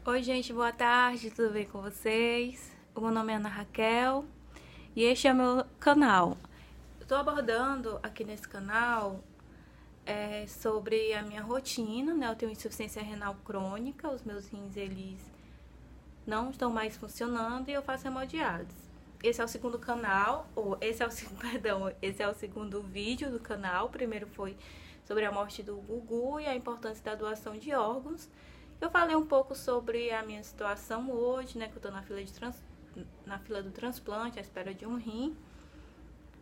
Oi, gente, boa tarde, tudo bem com vocês? O meu nome é Ana Raquel e este é o meu canal. Estou abordando aqui nesse canal sobre a minha rotina, né? Eu tenho insuficiência renal crônica, os meus rins, eles não estão mais funcionando e eu faço hemodiálise. Esse é o segundo canal, esse é o segundo vídeo do canal. O primeiro foi sobre a morte do Gugu e a importância da doação de órgãos. Eu falei um pouco sobre a minha situação hoje, né, que eu tô na fila do transplante, à espera de um rim.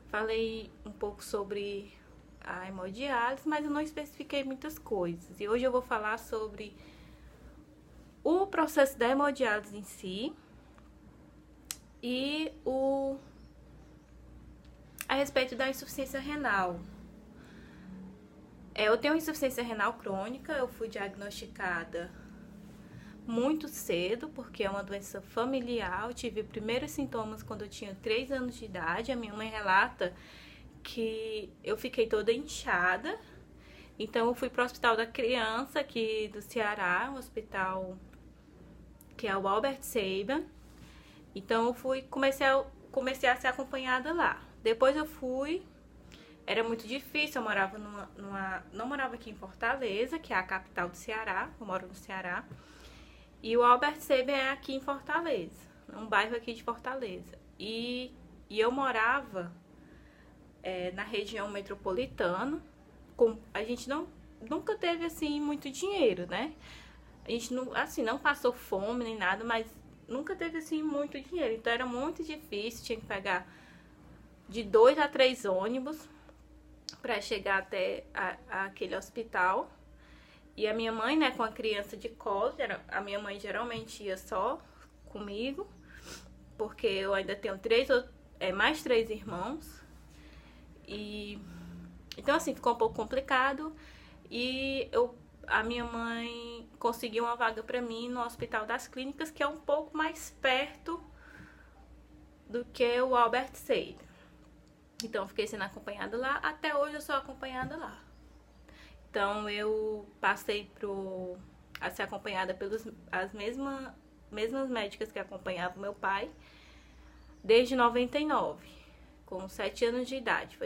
Falei um pouco sobre a hemodiálise, mas eu não especifiquei muitas coisas. E hoje eu vou falar sobre o processo da hemodiálise em si e a respeito da insuficiência renal. Eu tenho insuficiência renal crônica, eu fui diagnosticada muito cedo, porque é uma doença familiar. Eu tive primeiros sintomas quando eu tinha 3 anos de idade. A minha mãe relata que eu fiquei toda inchada. Então eu fui para o Hospital da Criança aqui do Ceará, um hospital que é o Albert Sabin. Então eu comecei a ser acompanhada lá. Depois eu fui, era muito difícil, eu morava não morava aqui em Fortaleza, que é a capital do Ceará, eu moro no Ceará. E o Albert Sabin é aqui em Fortaleza, um bairro aqui de Fortaleza. E eu morava na região metropolitana. A gente nunca teve assim muito dinheiro, né? A gente não passou fome nem nada, mas nunca teve assim muito dinheiro. Então era muito difícil, tinha que pegar de 2 a 3 ônibus para chegar até aquele hospital. E a minha mãe, né, com a criança de colo, a minha mãe geralmente ia só comigo, porque eu ainda tenho mais 3 irmãos. E então assim, ficou um pouco complicado. E a minha mãe conseguiu uma vaga para mim no Hospital das Clínicas, que é um pouco mais perto do que o Albert Sabin. Então, fiquei sendo acompanhada lá. Até hoje eu sou acompanhada lá. Então, eu passei a ser acompanhada pelas mesmas médicas que acompanhavam meu pai desde 99, com 7 anos de idade.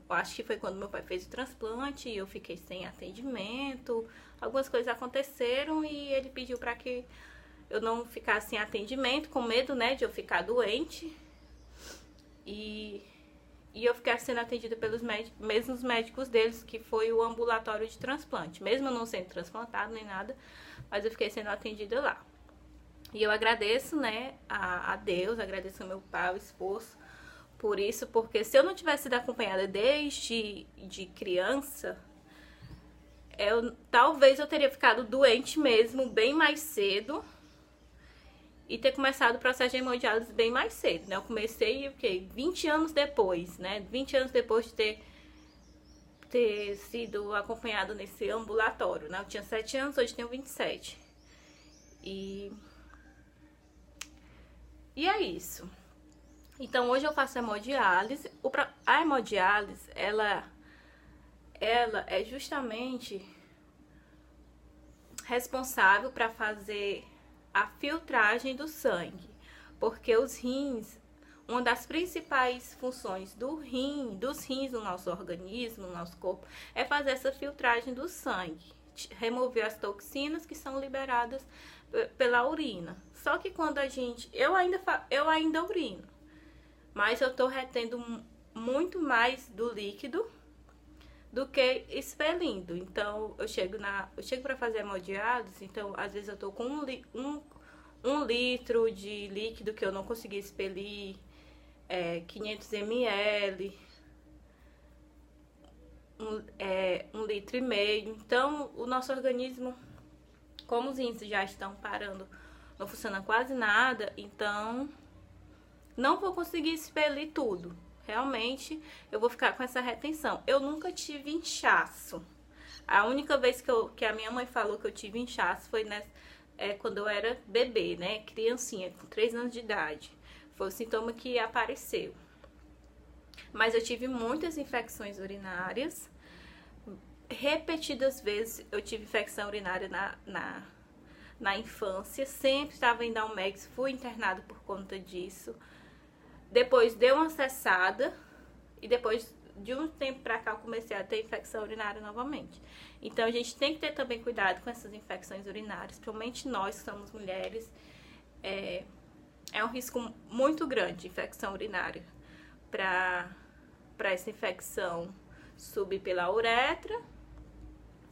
Acho que foi quando meu pai fez o transplante e eu fiquei sem atendimento. Algumas coisas aconteceram e ele pediu para que eu não ficasse sem atendimento, com medo, né, de eu ficar doente. E eu fiquei sendo atendida pelos mesmos médicos deles, que foi o ambulatório de transplante. Mesmo eu não sendo transplantado nem nada, mas eu fiquei sendo atendida lá. E eu agradeço, né, a Deus, agradeço ao meu pai, o esforço por isso, porque se eu não tivesse sido acompanhada desde de criança, talvez eu teria ficado doente mesmo bem mais cedo e ter começado o processo de hemodiálise bem mais cedo, né? Eu comecei, 20 anos depois, né? 20 anos depois de ter sido acompanhado nesse ambulatório, né? Eu tinha 7 anos, hoje tenho 27. E é isso. Então, hoje eu faço hemodiálise. A hemodiálise, ela é justamente responsável para fazer a filtragem do sangue, porque os rins, uma das principais funções dos rins no nosso organismo, no nosso corpo, é fazer essa filtragem do sangue, remover as toxinas que são liberadas pela urina. Só que quando eu ainda urino, mas eu tô retendo muito mais do líquido do que expelindo. Então, eu chego para fazer hemodiálise, então às vezes eu tô com um litro de líquido que eu não consegui expelir, 500 ml, 1,5 litro. Então, o nosso organismo, como os rins já estão parando, não funciona quase nada, então não vou conseguir expelir tudo. Realmente, eu vou ficar com essa retenção. Eu nunca tive inchaço. A única vez que a minha mãe falou que eu tive inchaço foi quando eu era bebê, né? Criancinha, com 3 anos de idade. Foi o sintoma que apareceu. Mas eu tive muitas infecções urinárias. Repetidas vezes eu tive infecção urinária na infância, sempre estava indo ao médico, fui internada por conta disso. Depois deu uma cessada e depois de um tempo pra cá eu comecei a ter infecção urinária novamente. Então a gente tem que ter também cuidado com essas infecções urinárias, principalmente nós que somos mulheres. É um risco muito grande de infecção urinária para essa infecção subir pela uretra,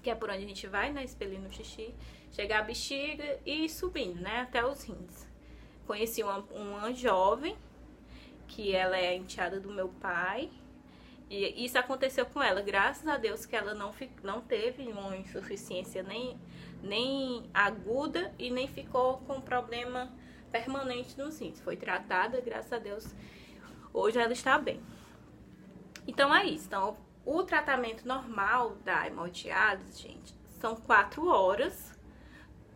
que é por onde a gente vai, né, expelindo o xixi, chegar à bexiga e ir subindo, né, até os rins. Conheci uma jovem, que ela é enteada do meu pai, e isso aconteceu com ela, graças a Deus que ela não teve uma insuficiência nem aguda e nem ficou com problema permanente nos rins. Foi tratada, graças a Deus, hoje ela está bem. Então é isso. Então, o tratamento normal da hemodiálise, gente, são 4 horas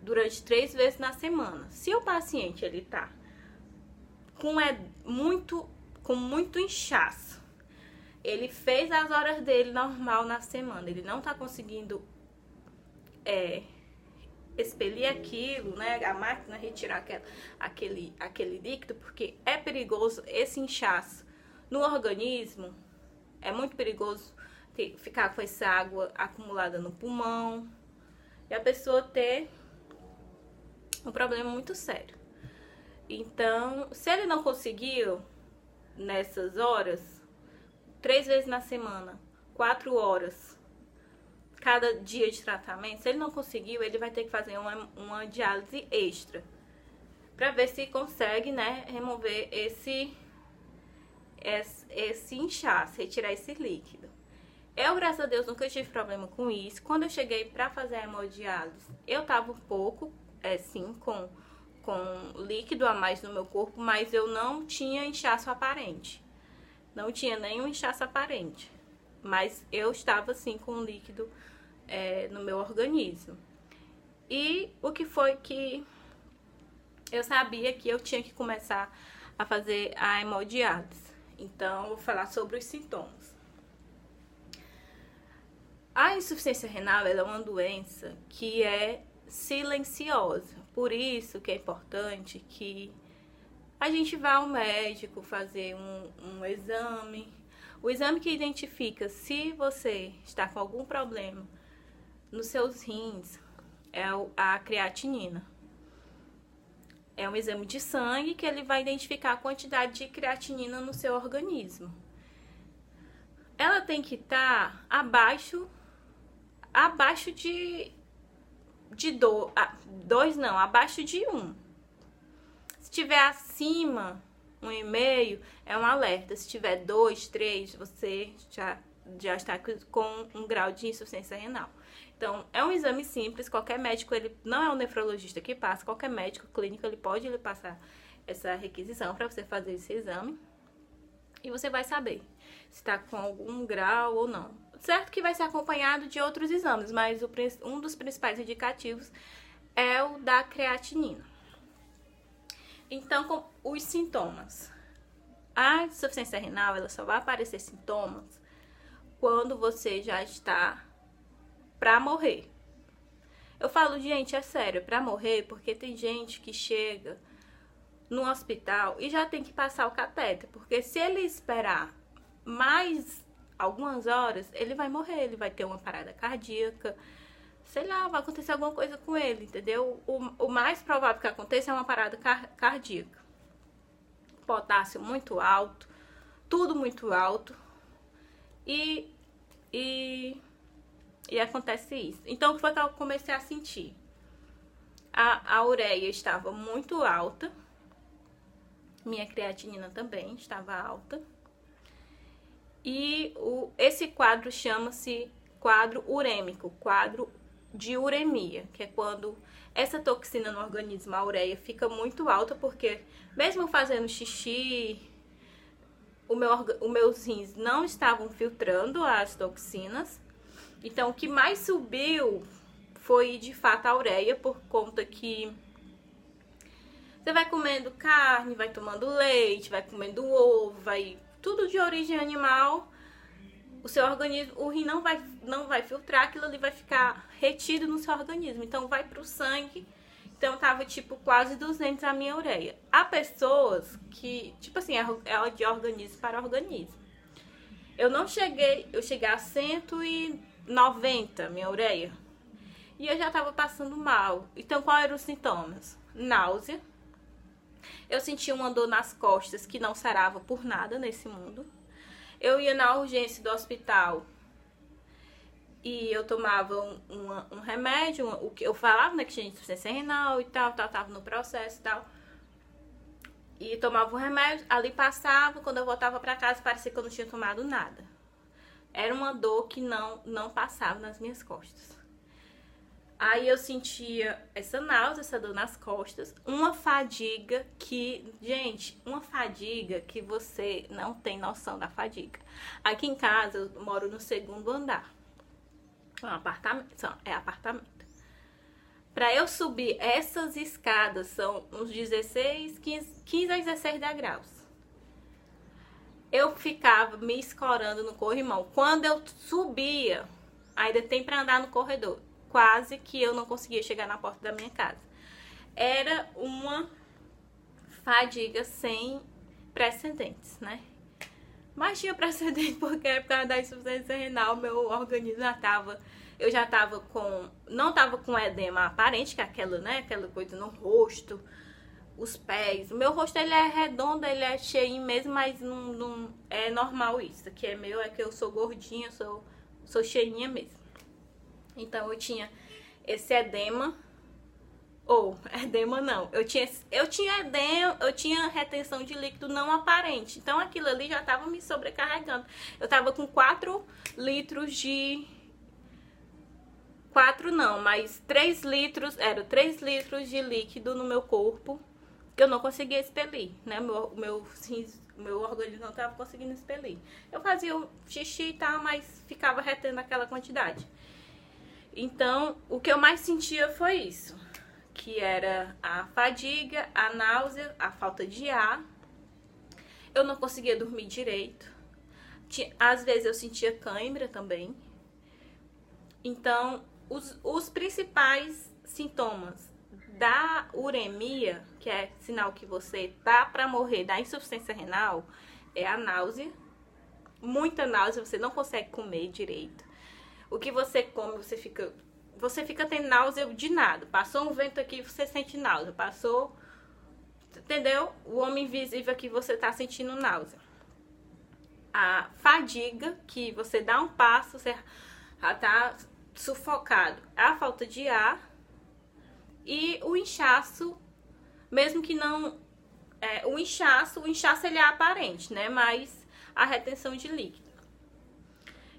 durante 3 vezes na semana. Se o paciente ele tá com muito inchaço, ele fez as horas dele normal na semana, ele não tá conseguindo expelir aquilo, né, a máquina retirar aquele líquido, porque é perigoso esse inchaço no organismo, é muito perigoso ficar com essa água acumulada no pulmão e a pessoa ter um problema muito sério. Então, se ele não conseguiu nessas horas, 3 vezes na semana, 4 horas, cada dia de tratamento, se ele não conseguiu, ele vai ter que fazer uma diálise extra para ver se consegue, né, remover esse inchaço, retirar esse líquido. Eu, graças a Deus, nunca tive problema com isso. Quando eu cheguei para fazer a hemodiálise, eu tava um pouco, sim, com líquido a mais no meu corpo, mas eu não tinha inchaço aparente. Não tinha nenhum inchaço aparente, mas eu estava, sim, com líquido no meu organismo. E o que foi que eu sabia que eu tinha que começar a fazer a hemodiálise. Então, eu vou falar sobre os sintomas. A insuficiência renal ela é uma doença que é silenciosa. Por isso que é importante que a gente vá ao médico fazer um exame. O exame que identifica se você está com algum problema nos seus rins é a creatinina. É um exame de sangue que ele vai identificar a quantidade de creatinina no seu organismo. Ela tem que estar abaixo de 1. Se tiver acima 1,5 é um alerta. Se tiver 2, 3, você já está com um grau de insuficiência renal. Então, é um exame simples, qualquer médico, ele não é um nefrologista que passa, qualquer médico clínico, ele pode passar essa requisição para você fazer esse exame. E você vai saber se está com algum grau ou não. Certo que vai ser acompanhado de outros exames, mas um dos principais indicativos é o da creatinina. Então, com os sintomas. A insuficiência renal, ela só vai aparecer sintomas quando você já está pra morrer. Eu falo, gente, é sério, pra morrer, porque tem gente que chega no hospital e já tem que passar o catéter, porque se ele esperar mais algumas horas, ele vai morrer, ele vai ter uma parada cardíaca, sei lá, vai acontecer alguma coisa com ele, entendeu? O mais provável que aconteça é uma parada cardíaca. Potássio muito alto, tudo muito alto, e acontece isso. Então, o que foi que eu comecei a sentir? A ureia estava muito alta, minha creatinina também estava alta, e esse quadro chama-se quadro urêmico, quadro de uremia, que é quando essa toxina no organismo, a ureia, fica muito alta, porque mesmo fazendo xixi, os meus rins não estavam filtrando as toxinas. Então, o que mais subiu foi, de fato, a ureia, por conta que você vai comendo carne, vai tomando leite, vai comendo ovo, vai tudo de origem animal. O seu organismo, o rim não vai filtrar, aquilo ali vai ficar retido no seu organismo. Então, vai para o sangue. Então tava tipo quase 200 a minha ureia. Há pessoas que, tipo assim, é de organismo para organismo. Eu cheguei a 190 minha ureia. E eu já tava passando mal. Então quais eram os sintomas? Náusea. Eu sentia uma dor nas costas que não sarava por nada nesse mundo. Eu ia na urgência do hospital e eu tomava um remédio, o que eu falava, né, que tinha insuficiência renal e tal, tava no processo e tal. E tomava um remédio, ali passava, quando eu voltava pra casa parecia que eu não tinha tomado nada. Era uma dor que não passava nas minhas costas. Aí eu sentia essa náusea, essa dor nas costas, uma fadiga que, gente, uma fadiga que você não tem noção da fadiga. Aqui em casa eu moro no 2º andar. É apartamento. Para eu subir essas escadas são uns 15 a 16 degraus. Eu ficava me escorando no corrimão. Quando eu subia, ainda tem para andar no corredor. Quase que eu não conseguia chegar na porta da minha casa. Era uma fadiga sem precedentes, né? Mas tinha precedente porque por causa da insuficiência renal, meu organismo eu já tava com, não tava com edema aparente, que é aquela, né, aquela coisa no rosto, os pés. O meu rosto, ele é redondo, ele é cheinho mesmo, mas não é normal isso. Aqui é meu, é que eu sou gordinha, sou cheinha mesmo. Então eu tinha esse edema, edema não, eu tinha edema, eu tinha retenção de líquido não aparente. Então aquilo ali já tava me sobrecarregando. Eu tava com 4 litros de... 4 não, mas 3 litros, era 3 litros de líquido no meu corpo que eu não conseguia expelir, né? O meu organismo não tava conseguindo expelir. Eu fazia o xixi e tal, mas ficava retendo aquela quantidade. Então, o que eu mais sentia foi isso, que era a fadiga, a náusea, a falta de ar. Eu não conseguia dormir direito. Às vezes eu sentia cãibra também. Então, os principais sintomas da uremia, que é sinal que você tá para morrer, da insuficiência renal, é a náusea. Muita náusea, você não consegue comer direito. O que você come, você fica tendo náusea de nada. Passou um vento aqui, você sente náusea. Passou, entendeu? O homem invisível aqui, você tá sentindo náusea. A fadiga, que você dá um passo, você já tá sufocado. A falta de ar. E o inchaço, mesmo que não... o inchaço ele é aparente, né? Mas a retenção de líquido.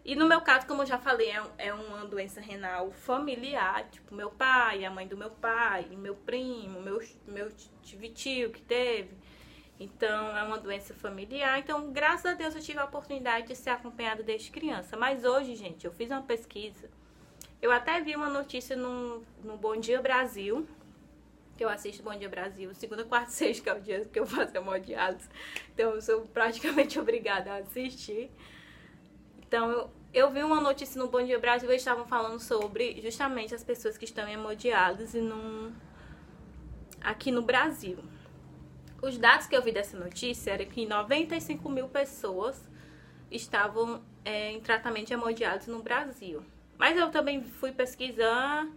E no meu caso, como eu já falei, é uma doença renal familiar, tipo meu pai, a mãe do meu pai, meu primo, meu tio que teve. Então, é uma doença familiar. Então, graças a Deus, eu tive a oportunidade de ser acompanhada desde criança. Mas hoje, gente, eu fiz uma pesquisa. Eu até vi uma notícia no Bom Dia Brasil, que eu assisto Bom Dia Brasil, segunda, quarta e sexta, que é o dia que eu faço hemodiálise. Então, eu sou praticamente obrigada a assistir. Então, eu vi uma notícia no Bom Dia Brasil, eles estavam falando sobre justamente as pessoas que estão em hemodiálise aqui no Brasil. Os dados que eu vi dessa notícia eram que 95 mil pessoas estavam em tratamento de hemodiálise no Brasil. Mas eu também fui pesquisar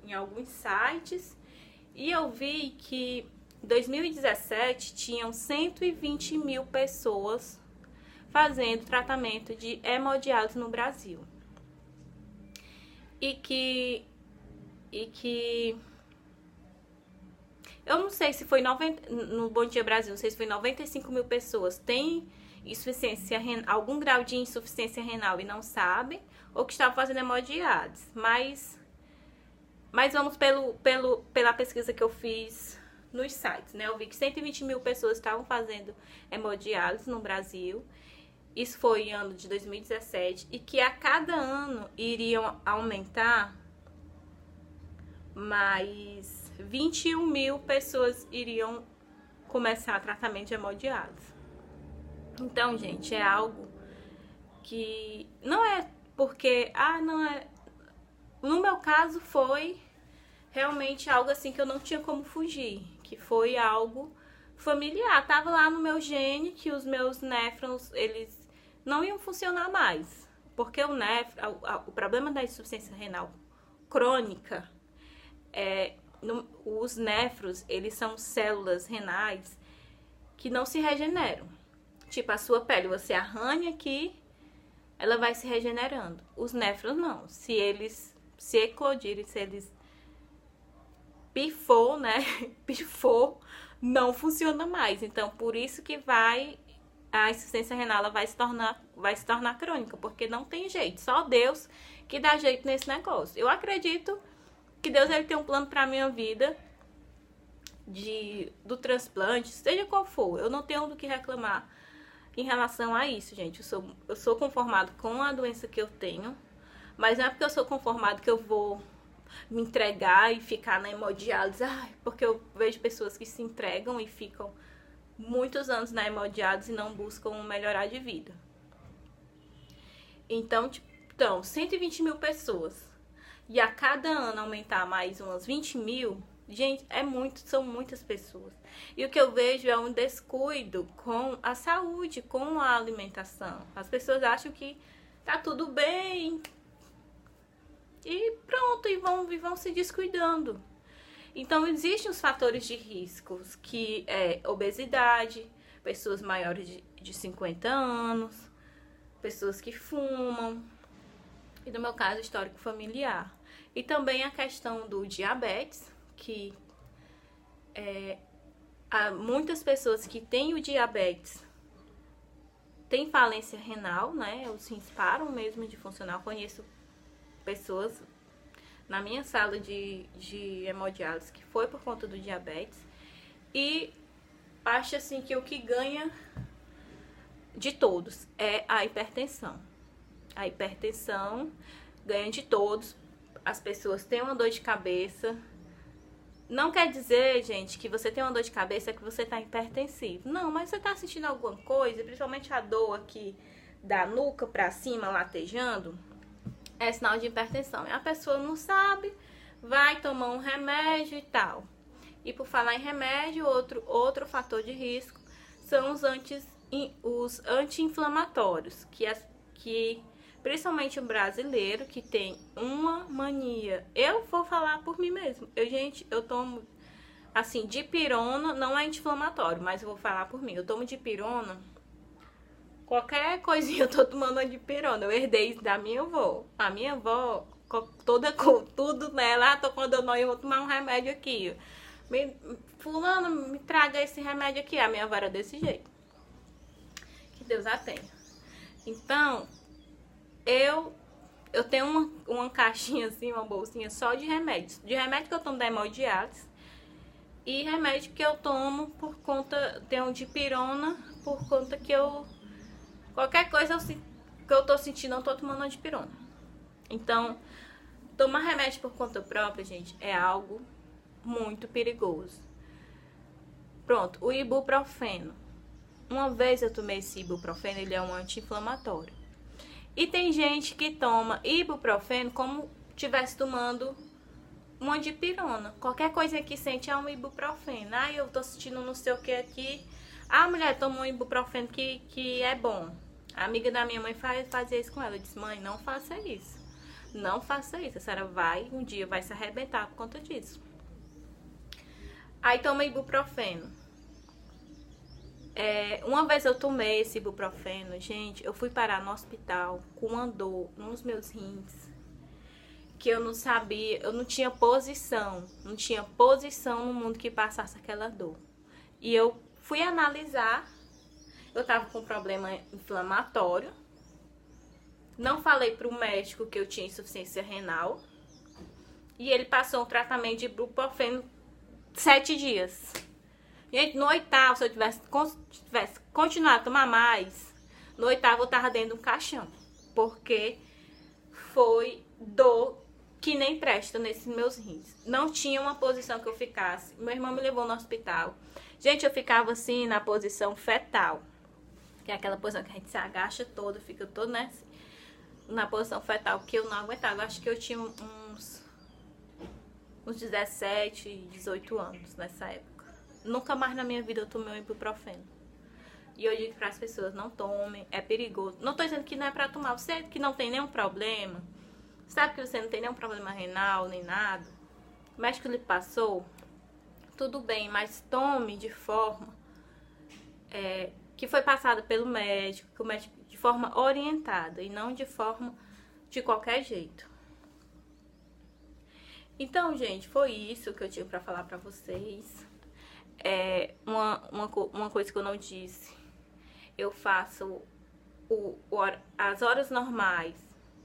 em alguns sites e eu vi que em 2017 tinham 120 mil pessoas fazendo tratamento de hemodiálise no Brasil. E que eu não sei se foi no Bom Dia Brasil, não sei se foi 95 mil pessoas tem insuficiência algum grau de insuficiência renal e não sabem, ou que estavam fazendo hemodiálise. Mas vamos pela pesquisa que eu fiz nos sites, né? Eu vi que 120 mil pessoas estavam fazendo hemodiálise no Brasil. Isso foi em ano de 2017. E que a cada ano iriam aumentar mais 21 mil pessoas iriam começar tratamento de hemodiálise. Então, gente, é algo que não é porque... não é... No meu caso foi realmente algo assim que eu não tinha como fugir, que foi algo familiar. Tava lá no meu gene que os meus néfrons, eles não iam funcionar mais. Porque o problema da insuficiência renal crônica os néfros, eles são células renais que não se regeneram. Tipo, a sua pele, você arranha aqui, ela vai se regenerando. Os néfrons não. Se eles se eclodirem, se eles pifou, né? Pifou, não funciona mais. Então, por isso que a insuficiência renal ela vai se tornar crônica, porque não tem jeito. Só Deus que dá jeito nesse negócio. Eu acredito que Deus ele tem um plano para minha vida do transplante, seja qual for. Eu não tenho do que reclamar em relação a isso, gente. Eu sou conformado com a doença que eu tenho, mas não é porque eu sou conformado que eu vou me entregar e ficar na hemodiálise. Porque eu vejo pessoas que se entregam e ficam muitos anos na hemodiálise e não buscam melhorar de vida. Então, 120 mil pessoas. E a cada ano aumentar mais umas 20 mil, gente, são muitas pessoas. E o que eu vejo é um descuido com a saúde, com a alimentação. As pessoas acham que tá tudo bem e pronto, e vão se descuidando. Então, existem os fatores de riscos, que é obesidade, pessoas maiores de 50 anos, pessoas que fumam, e no meu caso, histórico familiar. E também a questão do diabetes, que há muitas pessoas que têm o diabetes têm falência renal, né? Os rins param mesmo de funcionar. Eu conheço pessoas na minha sala de hemodiálise que foi por conta do diabetes. E acho assim que o que ganha de todos é a hipertensão. A hipertensão ganha de todos. As pessoas têm uma dor de cabeça. Não quer dizer, gente, que você tem uma dor de cabeça que você está hipertensivo. Não, mas você está sentindo alguma coisa, principalmente a dor aqui da nuca para cima, latejando, é sinal de hipertensão. E a pessoa não sabe, vai tomar um remédio e tal. E por falar em remédio, outro fator de risco são os anti-inflamatórios, que principalmente o brasileiro, que tem uma mania. Eu vou falar por mim mesmo. Eu tomo, assim, dipirona, não é anti-inflamatório, mas eu vou falar por mim. Eu tomo dipirona, qualquer coisinha eu tô tomando uma dipirona. Eu herdei isso da minha avó. A minha avó, toda com tudo nela, tô com dor, eu vou tomar um remédio aqui. Fulano, me traga esse remédio aqui. A minha avó era desse jeito. Que Deus a tenha. Então, eu tenho uma caixinha assim, uma bolsinha só de remédios. De remédio que eu tomo da hemodiálise e remédio que eu tomo por conta, tenho dipirona, por conta que qualquer coisa que eu tô sentindo, eu tô tomando uma dipirona. Então, tomar remédio por conta própria, gente, é algo muito perigoso. Pronto, o ibuprofeno. Uma vez eu tomei esse ibuprofeno, ele é um anti-inflamatório. E tem gente que toma ibuprofeno como estivesse tomando uma dipirona. Qualquer coisa que sente é um ibuprofeno. Eu tô sentindo não sei o que aqui. A mulher toma um ibuprofeno que é bom. A amiga da minha mãe fazia isso com ela. Eu disse, mãe, não faça isso. Não faça isso. A senhora um dia vai se arrebentar por conta disso. Aí toma ibuprofeno. Uma vez eu tomei esse ibuprofeno, gente, eu fui parar no hospital com uma dor nos meus rins, que eu não sabia, eu não tinha posição no mundo que passasse aquela dor. E eu fui analisar, eu tava com problema inflamatório, não falei pro médico que eu tinha insuficiência renal, e ele passou um tratamento de ibuprofeno 7 dias. Gente, no 8º, se eu tivesse continuado a tomar mais, no 8º eu tava dentro de um caixão. Porque foi dor que nem presta nesses meus rins. Não tinha uma posição que eu ficasse. Meu irmão me levou no hospital. Gente, eu ficava assim na posição fetal. Que é aquela posição que a gente se agacha toda, fica todo, né? Na posição fetal, que eu não aguentava. Eu acho que eu tinha uns 17, 18 anos nessa época. Nunca mais na minha vida eu tomei um ibuprofeno. E eu digo para as pessoas, não tomem, é perigoso. Não tô dizendo que não é para tomar. Você que não tem nenhum problema, sabe que você não tem nenhum problema renal, nem nada, o médico lhe passou, tudo bem, mas tome de forma que foi passada pelo médico, que o médico de forma orientada e não de forma de qualquer jeito. Então, gente, foi isso que eu tinha para falar para vocês. Uma coisa que eu não disse, eu faço as horas normais,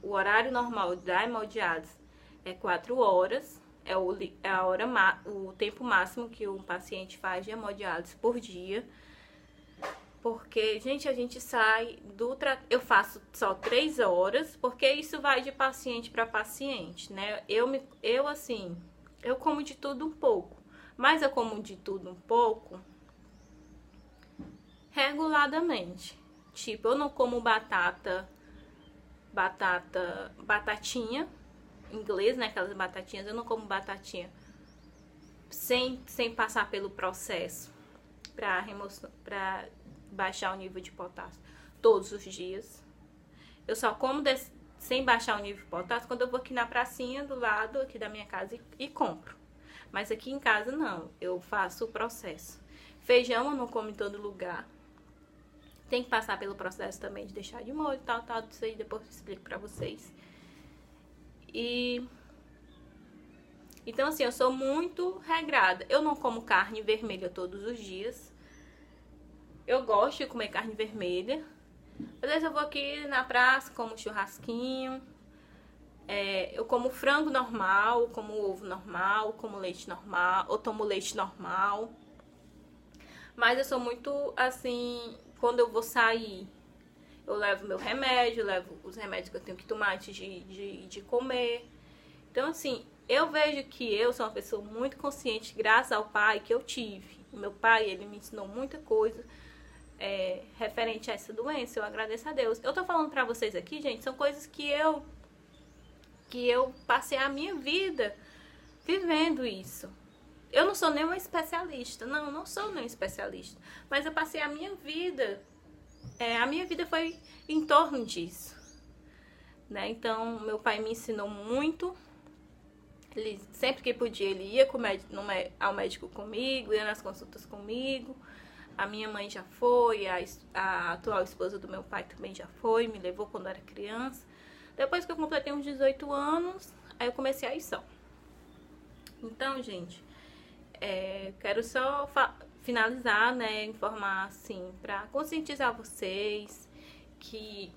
o horário normal da hemodiálise é 4 horas, o tempo máximo que um paciente faz de hemodiálise por dia. Porque, gente, a gente sai eu faço só 3 horas, porque isso vai de paciente para paciente, né? Eu como de tudo um pouco, mas eu como de tudo um pouco reguladamente. Tipo, eu não como batatinha, em inglês, né? Aquelas batatinhas, eu não como batatinha sem passar pelo processo para baixar o nível de potássio todos os dias. Eu só como sem baixar o nível de potássio quando eu vou aqui na pracinha do lado aqui da minha casa e compro. Mas aqui em casa não, eu faço o processo. Feijão eu não como em todo lugar. Tem que passar pelo processo também de deixar de molho, tal, isso aí depois eu explico pra vocês. Então assim, eu sou muito regrada. Eu não como carne vermelha todos os dias. Eu gosto de comer carne vermelha. Às vezes eu vou aqui na praça, como churrasquinho. Eu como frango normal, como ovo normal, como leite normal, ou tomo leite normal. Mas eu sou muito assim, quando eu vou sair, eu levo meu remédio, levo os remédios que eu tenho que tomar antes de comer. Então assim, eu vejo que eu sou uma pessoa muito consciente, graças ao pai que eu tive. Meu pai, ele me ensinou muita coisa referente a essa doença. Eu agradeço a Deus. Eu tô falando pra vocês aqui, gente, são coisas que eu passei a minha vida vivendo isso. Eu não sou nenhuma especialista, não sou nenhuma especialista, mas eu passei a minha vida, a minha vida foi em torno disso, né? Então, meu pai me ensinou muito. Ele, sempre que podia, ele ia ao médico comigo, ia nas consultas comigo. A minha mãe já foi, a atual esposa do meu pai também já foi, me levou quando eu era criança. Depois que eu completei uns 18 anos, aí eu comecei a ir só. Então, gente, quero só finalizar, né, informar assim, pra conscientizar vocês que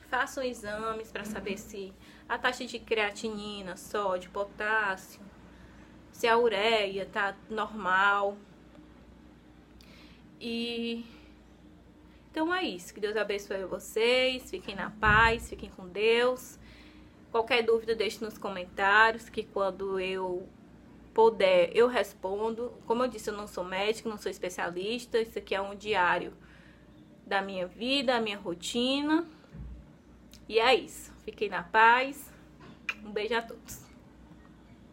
façam exames para saber se a taxa de creatinina, sódio, potássio, se a ureia tá normal. Então é isso, que Deus abençoe vocês, fiquem na paz, fiquem com Deus. Qualquer dúvida deixe nos comentários, que quando eu puder eu respondo. Como eu disse, eu não sou médico, não sou especialista, isso aqui é um diário da minha vida, a minha rotina. E é isso, fiquem na paz, um beijo a todos.